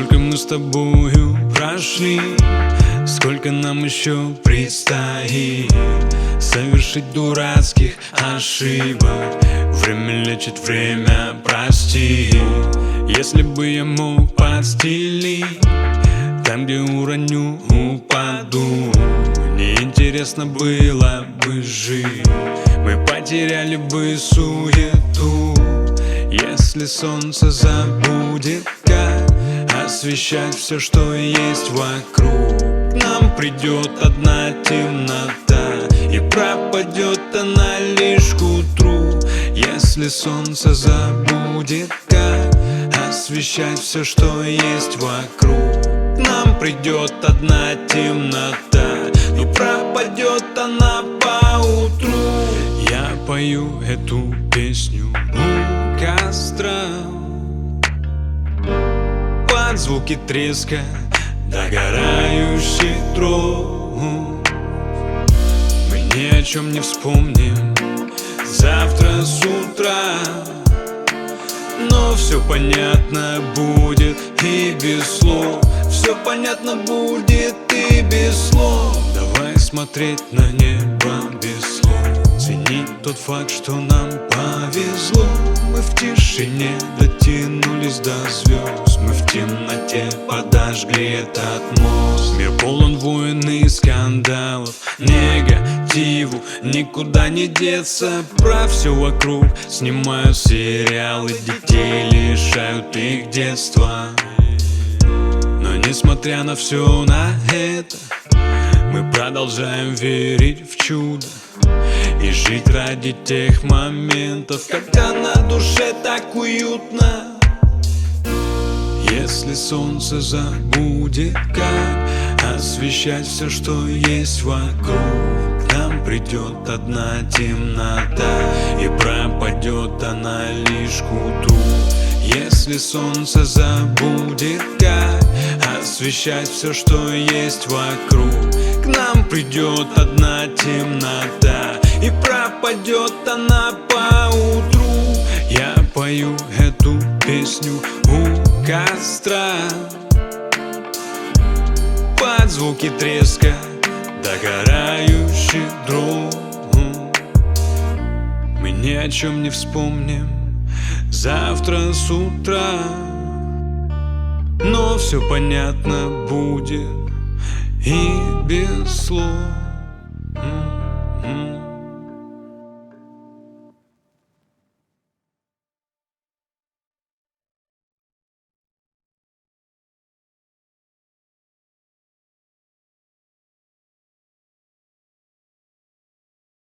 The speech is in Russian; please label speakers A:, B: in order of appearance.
A: Сколько мы с тобою прошли, сколько нам еще предстоит совершить дурацких ошибок. Время лечит, время прости. Если бы я мог подстелить там, где уроню, упаду, неинтересно было бы жить. Мы потеряли бы суету. Если солнце забудет, как освещать все, что есть вокруг, к нам придет одна темнота, и пропадет она лишь к утру. Если солнце забудет, как освещать все, что есть вокруг, к нам придет одна темнота, но пропадет она поутру. Я пою эту песню у костра, под звуки треска догорающих дров. Мы ни о чем не вспомним завтра с утра, но все понятно будет и без слов. Все понятно будет и без слов. Давай смотреть на небо без слов, ценить тот факт, что нам повезло. Мы в тишине дотянулись до звезд, мы в темноте подожгли этот мост. Мир полон войн и скандалов, негативу никуда не деться. Про все вокруг снимают сериалы, детей лишают их детства. Но несмотря на все на это, мы продолжаем верить в чудо и жить ради тех моментов, когда на душе так уютно. Если солнце забудет, как освещать все, что есть вокруг, к нам придет одна темнота, и пропадет она лишь к утру. Если солнце забудет, как освещать все, что есть вокруг, к нам придет одна темнота, и пропадет она поутру. Я пою эту песню у костра, под звуки треска догорающих дров. Мы ни о чем не вспомним завтра с утра, но все понятно будет и без слов.